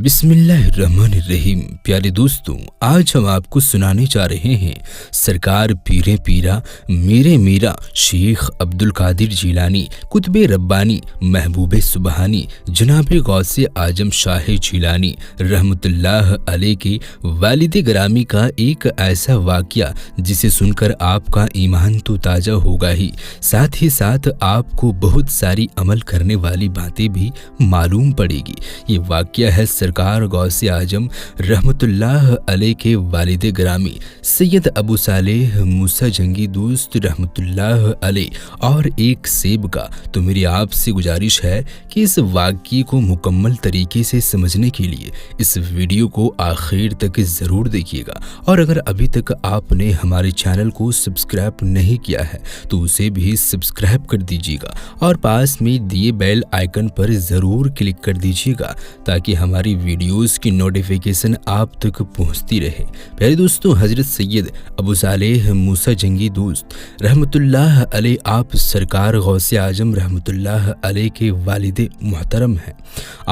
بسم اللہ الرحمن الرحیم۔ پیارے دوستوں، آج ہم آپ کو سنانے جا رہے ہیں سرکار پیر پیرا میرے میرا شیخ عبدالقادر جیلانی قطب ربانی محبوب سبحانی جناب غوث اعظم شاہ جیلانی رحمۃ اللہ علیہ کے والد گرامی کا ایک ایسا واقعہ جسے سن کر آپ کا ایمان تو تازہ ہوگا ہی ساتھ آپ کو بہت ساری عمل کرنے والی باتیں بھی معلوم پڑے گی۔ یہ واقعہ ہے سرکار غوث اعظم رحمۃ اللہ علیہ کے والد گرامی سید ابو صالح موسیٰ جنگی دوست رحمۃ اللہ علیہ اور ایک سیب کا۔ تو میری آپ سے گزارش ہے کہ اس واقعے کو مکمل طریقے سے سمجھنے کے لیے اس ویڈیو کو آخر تک ضرور دیکھیے گا، اور اگر ابھی تک آپ نے ہمارے چینل کو سبسکرائب نہیں کیا ہے تو اسے بھی سبسکرائب کر دیجیے گا اور پاس میں دیے بیل آئیکن پر ضرور کلک کر دیجیے گا تاکہ ہماری ویڈیوز کی نوٹیفیکیشن آپ تک پہنچتی رہے۔ پیارے دوستوں، حضرت سید ابو صالح موسیٰ جنگی دوست رحمۃ اللہ علیہ آپ سرکار غوث اعظم رحمۃ اللہ علیہ کے والد محترم ہیں۔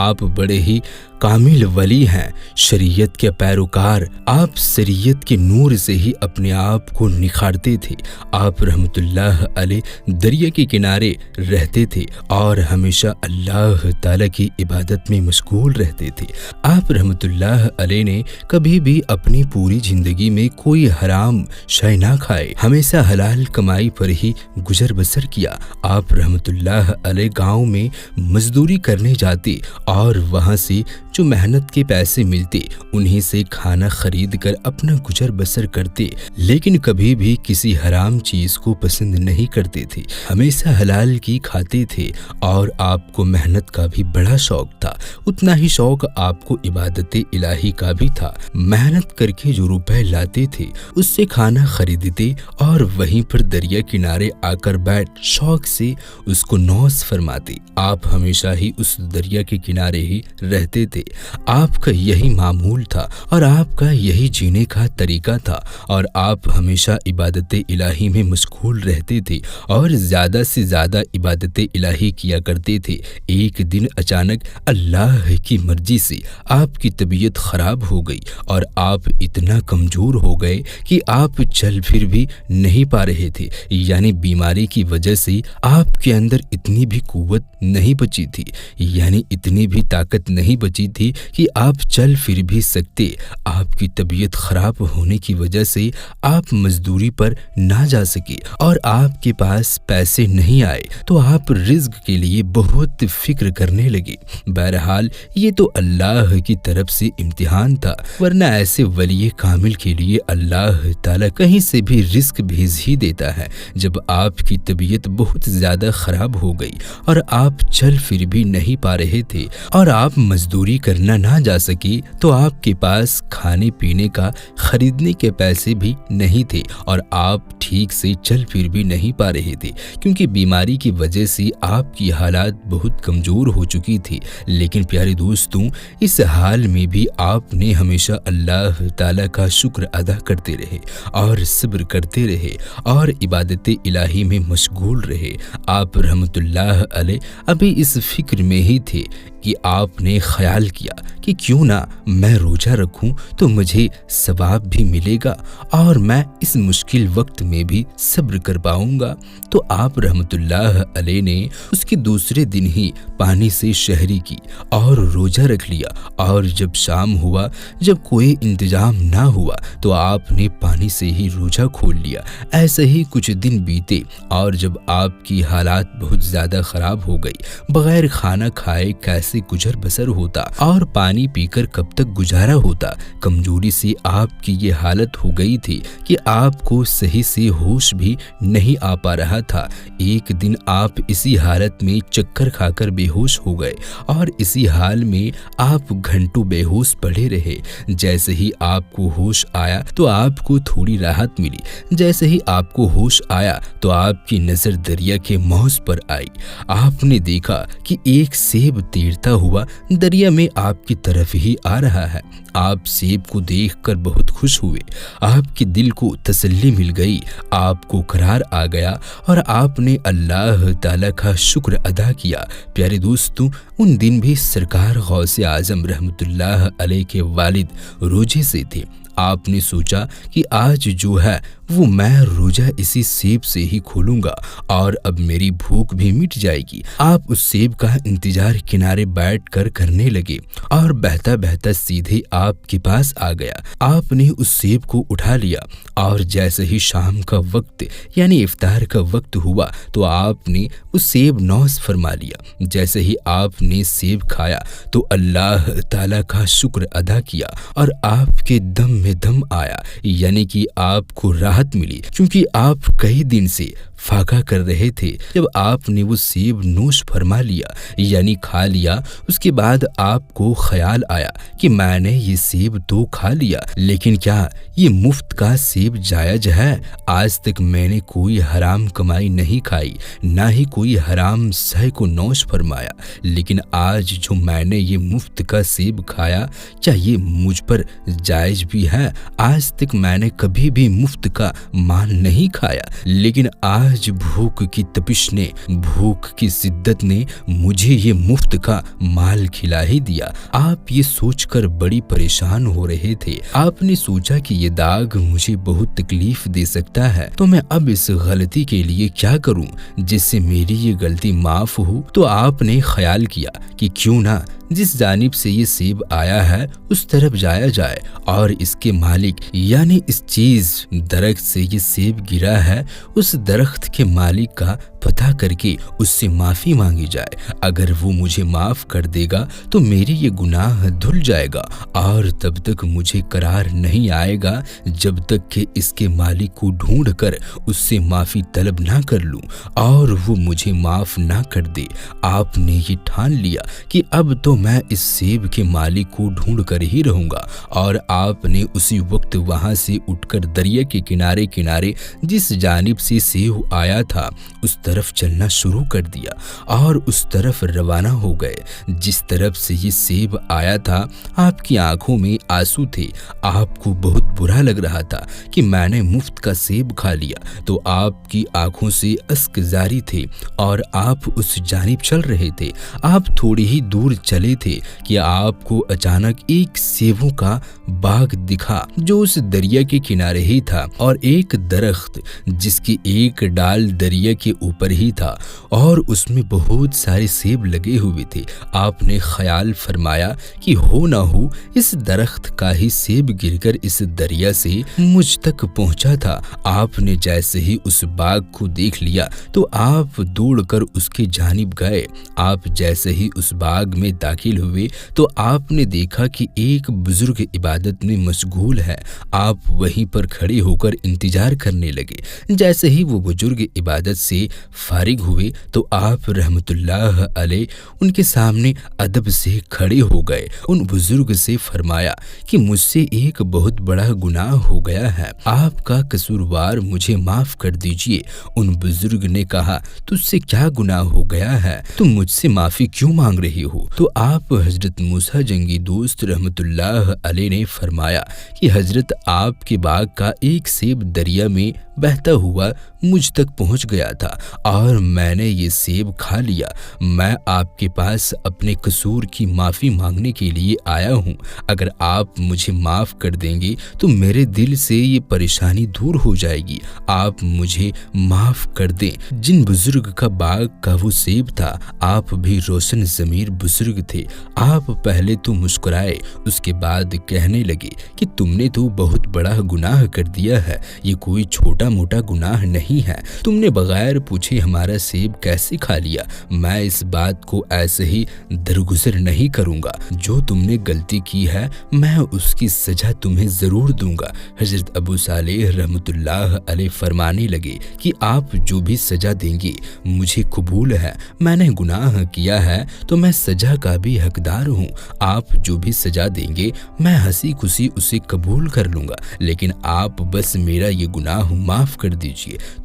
آپ بڑے ہی کامل ولی ہیں، شریعت کے پیروکار۔ آپ شریعت کے نور سے ہی اپنے آپ کو نکھارتے تھے۔ آپ رحمۃ اللہ علیہ دریا کے کنارے رہتے تھے اور ہمیشہ اللہ تعالیٰ کی عبادت میں مشغول رہتے تھے۔ آپ رحمۃ اللہ علیہ نے کبھی بھی اپنی پوری زندگی میں کوئی حرام شے نہ کھائے، ہمیشہ حلال کمائی پر ہی گزر بسر کیا۔ آپ رحمۃ اللہ علیہ گاؤں میں مزدوری کرنے جاتے اور وہاں سے جو محنت کے پیسے ملتے انہیں سے کھانا خرید کر اپنا گزر بسر کرتے، لیکن کبھی بھی کسی حرام چیز کو پسند نہیں کرتے تھے، ہمیشہ حلال کی کھاتے تھے۔ اور آپ کو محنت کا بھی بڑا شوق تھا، اتنا ہی شوق آپ کو عبادت الہی کا بھی تھا۔ محنت کر کے جو روپے لاتے تھے اس سے کھانا خریدتے اور وہیں پر دریا کنارے آ کر بیٹھ شوق سے اس کو نوش فرماتے۔ آپ ہمیشہ ہی اس دریا کے کنارے ہی رہتے تھے۔ آپ کا یہی معمول تھا اور آپ کا یہی جینے کا طریقہ تھا، اور آپ ہمیشہ عبادت الہی میں مشغول رہتے تھے اور زیادہ سے زیادہ عبادت الہی کیا کرتے تھے۔ ایک دن اچانک اللہ کی مرضی سے آپ کی طبیعت خراب ہو گئی اور آپ اتنا کمزور ہو گئے کہ آپ چل پھر بھی نہیں پا رہے تھے، یعنی بیماری کی وجہ سے آپ کے اندر اتنی بھی قوت نہیں بچی تھی، یعنی اتنی بھی طاقت نہیں بچی تھی کہ آپ چل پھر بھی سکتے۔ آپ کی طبیعت خراب ہونے کی وجہ سے آپ مزدوری پر نہ جا سکے اور آپ کے پاس پیسے نہیں آئے تو آپ رزق کے لیے بہت فکر کرنے لگے۔ بہرحال یہ تو اللہ کی طرف سے امتحان تھا، ورنہ ایسے ولی کامل کے لیے اللہ تعالیٰ کہیں سے بھی رزق بھیج ہی دیتا ہے۔ جب آپ کی طبیعت بہت زیادہ خراب ہو گئی اور آپ چل پھر بھی نہیں پا رہے تھے اور آپ مزدوری کرنا نہ جا سکے تو آپ کے پاس کھانے پینے کا خریدنے کے پیسے بھی نہیں تھے اور آپ ٹھیک سے چل پھر بھی نہیں پا رہے تھے، کیونکہ بیماری کی وجہ سے آپ کی حالات بہت کمزور ہو چکی تھی۔ لیکن پیارے دوستوں، اس حال میں بھی آپ نے ہمیشہ اللہ تعالیٰ کا شکر ادا کرتے رہے اور صبر کرتے رہے اور عبادت الہی میں مشغول رہے۔ آپ رحمۃ اللہ علیہ ابھی اس فکر میں ہی تھے کہ آپ نے خیال کیا کہ کیوں نہ میں روزہ رکھوں تو مجھے ثواب بھی ملے گا اور میں اس مشکل وقت میں بھی صبر کر پاؤں گا۔ تو آپ رحمۃ اللہ علیہ نے اس کے دوسرے دن ہی پانی سے شہری کی اور روزہ رکھ لیا، اور جب شام ہوا، جب کوئی انتظام نہ ہوا تو آپ نے پانی سے ہی روزہ کھول لیا۔ ایسے ہی کچھ دن بیتے اور جب آپ کی حالات بہت زیادہ خراب ہو گئی، بغیر کھانا کھائے کیسے گزر بسر ہوتا اور پانی پی کر کب تک گزارا ہوتا۔ کمزوری سے آپ کی یہ حالت ہو گئی تھی کہ آپ کو صحیح سے ہوش بھی نہیں آ پا رہا تھا۔ ایک دن آپ اسی حالت میں چکر کھا کر بے ہوش ہو گئے اور اسی حال میں آپ گھنٹوں بے ہوش پڑے رہے۔ جیسے ہی آپ کو ہوش آیا تو آپ کو تھوڑی راحت ملی۔ جیسے ہی آپ کو ہوش آیا تو آپ کی نظر دریا کے موج پر آئی۔ آپ نے دیکھا کہ ایک سیب تیرتا بہتا ہوا دریا میں آپ کی طرف ہی آ رہا ہے۔ آپ سیب کو دیکھ کر بہت خوش ہوئے، آپ کے دل کو تسلی مل گئی، آپ کو قرار آ گیا اور آپ نے اللہ تعالیٰ کا شکر ادا کیا۔ پیارے دوستوں، ان دن بھی سرکار غوث اعظم رحمۃ اللہ علیہ کے والد روزے سے تھے۔ آپ نے سوچا کہ آج جو ہے وہ میں روزہ اسی سیب سے ہی کھولوں گا اور اب میری بھوک بھی مٹ جائے گی۔ آپ اس سیب کا انتظار کنارے بیٹھ کر کرنے لگے اور بہتا بہتا سیدھے آپ کے پاس آ گیا۔ آپ نے اس سیب کو اٹھا لیا اور جیسے ہی شام کا وقت یعنی افطار کا وقت ہوا تو آپ نے اس سیب نوش فرما لیا۔ جیسے ہی آپ نے سیب کھایا تو اللہ تعالیٰ کا شکر ادا کیا اور آپ کے دم میں دم آیا، یعنی کہ آپ کو راحت ملی، کیونکہ آپ کئی دن سے فاقہ کر رہے تھے۔ جب آپ نے وہ سیب نوش فرما لیا یعنی کھا لیا، اس کے بعد آپ کو خیال آیا کہ میں نے یہ سیب تو کھا لیا، لیکن کیا یہ مفت کا سیب جائز ہے؟ آج تک میں نے کوئی حرام کمائی نہیں کھائی، نہ ہی کوئی حرام شے کو نوش فرمایا، لیکن آج جو میں نے یہ مفت کا سیب کھایا، کیا یہ مجھ پر جائز بھی ہے؟ آج تک میں نے کبھی بھی مفت کا مال نہیں کھایا، لیکن آج بھوک کی تپش نے، بھوک کی شدت نے مجھے یہ مفت کا مال کھلا ہی دیا۔ آپ یہ سوچ کر بڑی پریشان ہو رہے تھے۔ آپ نے سوچا کہ یہ داغ مجھے بہت تکلیف دے سکتا ہے، تو میں اب اس غلطی کے لیے کیا کروں جس سے میری یہ غلطی معاف ہو؟ تو آپ نے خیال کیا کہ کیوں نہ جس جانب سے یہ سیب آیا ہے اس طرف جایا جائے اور اس کے مالک یعنی اس چیز درخت سے یہ سیب گرا ہے اس درخت کے مالک کا پتہ کر کے اس سے معافی مانگی جائے۔ اگر وہ مجھے معاف کر دے گا تو میری یہ گناہ دھل جائے گا اور تب تک مجھے قرار نہیں آئے گا جب تک کہ اس کے مالک کو ڈھونڈ کر اس سے معافی طلب نہ کر لوں اور وہ مجھے معاف نہ کر دے۔ آپ نے یہ ٹھان لیا کہ اب تو میں اس سیب کے مالک کو ڈھونڈ کر ہی رہوں گا، اور آپ نے اسی وقت وہاں سے اٹھ کر دریا کے کنارے کنارے جس جانب سے سیب آیا تھا اس طرف چلنا شروع کر دیا اور اس طرف روانہ ہو گئے جس طرف سے یہ سیب آیا تھا۔ آپ کی آنکھوں میں آنسو تھے، آپ کو بہت برا لگ رہا تھا کہ میں نے مفت کا سیب کھا لیا، تو آپ کی آنکھوں سے اشک جاری تھے اور آپ اس جانب چل رہے تھے۔ آپ تھوڑی ہی دور چلے تھے کہ آپ کو اچانک ایک سیبوں کا باغ دکھا جو اس دریا کے کنارے ہی تھا، اور ایک درخت جس کی ایک ڈال دریا کے اوپر ہی تھا اور اس میں بہت سارے سیب لگے ہوئے تھے۔ آپ نے خیال فرمایا کہ ہو نہ ہو اس درخت کا ہی سیب گر کر اس دریا سے مجھ تک پہنچا تھا۔ آپ نے جیسے ہی اس باغ کو دیکھ لیا تو آپ دوڑ کر اس کے جانب گئے۔ آپ جیسے ہی اس باغ میں داخل ہوئے تو آپ نے دیکھا کہ ایک بزرگ عبادت میں مشغول ہے۔ آپ وہیں پر کھڑے ہو کر انتظار کرنے لگے۔ جیسے ہی وہ بزرگ عبادت سے فارغ ہوئے تو آپ رحمت اللہ علیہ ان کے سامنے ادب سے کھڑے ہو گئے۔ ان بزرگ سے فرمایا کہ مجھ سے ایک بہت بڑا گناہ ہو گیا ہے، آپ کا قصوروار مجھے معاف کر دیجئے۔ ان بزرگ نے کہا تجھ سے کیا گناہ ہو گیا ہے، تم مجھ سے معافی کیوں مانگ رہے ہو؟ تو آپ حضرت موسیٰ جنگی دوست رحمت اللہ علیہ نے فرمایا کہ حضرت آپ کے باغ کا ایک سیب دریا میں بہتا ہوا مجھ تک پہنچ گیا تھا اور میں نے یہ سیب کھا لیا۔ میں آپ کے پاس اپنے قصور کی معافی مانگنے کے لیے آیا ہوں۔ اگر آپ مجھے معاف کر دیں گے تو میرے دل سے یہ پریشانی دور ہو جائے گی۔ آپ مجھے معاف کر دیں۔ جن بزرگ کا باغ کا وہ سیب تھا، آپ بھی روشن ضمیر بزرگ تھے۔ آپ پہلے تو مسکرائے، اس کے بعد کہنے لگے کہ تم نے تو بہت بڑا گناہ کر دیا ہے، یہ کوئی چھوٹا موٹا گناہ نہیں ہے۔ تم نے بغیر پوچھے ہمارا سیب کیسے کھا لیا؟ میں اس بات کو ایسے ہی درگزر نہیں کروں گا۔ جو تم نے غلطی کی ہے میں اس کی سزا تمہیں ضرور دوں گا۔ حضرت ابو صالح رحمت اللہ علیہ فرمانے لگے کہ آپ جو بھی سزا دیں گے مجھے قبول ہے۔ میں نے گناہ کیا ہے تو میں سزا کا بھی حقدار ہوں۔ آپ جو بھی سزا دیں گے میں ہنسی خوشی اسے قبول کر لوں گا، لیکن آپ بس میرا یہ گناہ معاف کر دیجئے۔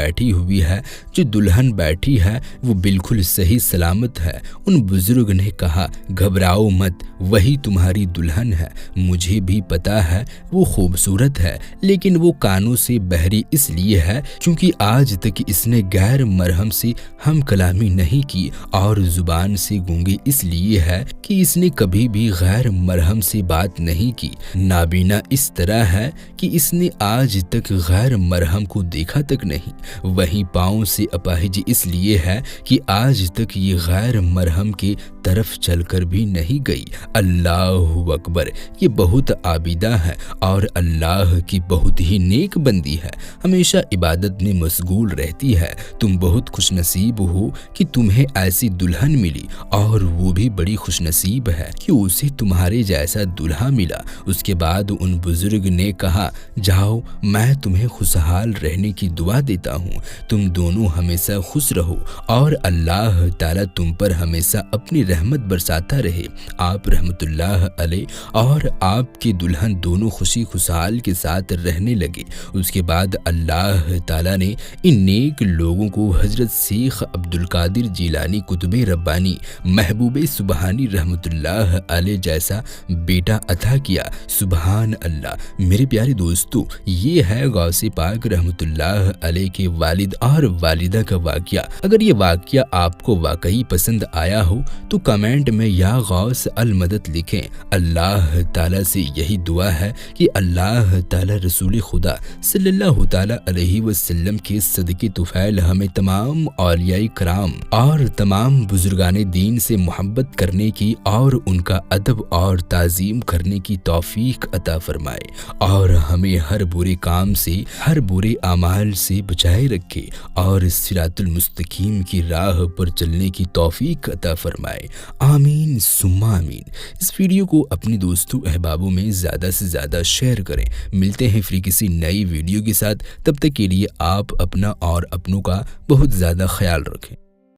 بیٹھی ہوئی ہے، جو دلہن بیٹھی ہے وہ بالکل صحیح سلامت ہے۔ ان بزرگ نے کہا گھبراؤ مت، وہی تمہاری دلہن ہے، مجھے بھی پتا ہے وہ خوبصورت ہے، لیکن وہ کانوں سے بہری اس لیے ہے کیونکہ آج تک اس نے غیر مرہم سے ہم کلامی نہیں کی، اور زبان سے گونگی اس لیے ہے کہ اس نے کبھی بھی غیر مرہم سے بات نہیں کی۔ نابینا اس طرح ہے کہ اس نے آج تک غیر مرہم کو دیکھا تک نہیں۔ وہیں پاؤں سے اپاہج اس لیے ہے کہ آج تک یہ غیر مرہم کے طرف چل کر بھی نہیں گئی۔ اللہ اکبر، یہ بہت عابدہ ہے اور اللہ کی بہت ہی نیک بندی ہے، ہمیشہ عبادت میں مشغول رہتی ہے۔ تم بہت خوش نصیب ہو کہ تمہیں ایسی دلہن ملی، اور وہ بھی بڑی خوش نصیب ہے کہ اسے تمہارے جیسا دلہا ملا۔ اس کے بعد ان بزرگ نے کہا جاؤ، میں تمہیں خوشحال رہنے کی دعا دیتا ہوں، تم دونوں ہمیشہ خوش رہو اور اللہ تعالیٰ تم پر ہمیشہ اپنی رحمت برساتا رہے۔ آپ رحمت اللہ علیہ اور آپ کی دلہن دونوں خوشی خوشحال کے ساتھ رہنے لگے۔ اس کے بعد اللہ تعالیٰ نے ان نیک لوگوں کو حضرت شیخ عبدالقادر جیلانی قطب ربانی محبوب سبحانی رحمت اللہ علیہ جیسا بیٹا عطا کیا۔ سبحان اللہ۔ میرے پیارے دوستو، یہ ہے غوث پاک رحمت اللہ علیہ کے والد اور والدہ کا واقعہ۔ اگر یہ واقعہ آپ کو واقعی پسند آیا ہو تو کمنٹ میں یا غوث المدد لکھیں۔ اللہ تعالیٰ سے یہی دعا ہے کہ اللہ تعالیٰ رسول خدا صلی اللہ تعالیٰ علیہ وسلم کے صدقے طفیل ہمیں تمام اولیاء کرام اور تمام بزرگان دین سے محبت کرنے کی اور ان کا ادب اور تعظیم کرنے کی توفیق عطا فرمائے، اور ہمیں ہر برے کام سے، ہر برے اعمال سے بچائے رکھے، اور صراط المستقیم کی راہ پر چلنے کی توفیق عطا فرمائے۔ آمین ثم آمین۔ اس ویڈیو کو اپنے دوستوں احبابوں میں زیادہ سے زیادہ شیئر کریں۔ ملتے ہیں پھر کسی نئی ویڈیو کے ساتھ، تب تک کے لیے آپ اپنا اور اپنوں کا بہت زیادہ خیال رکھیں۔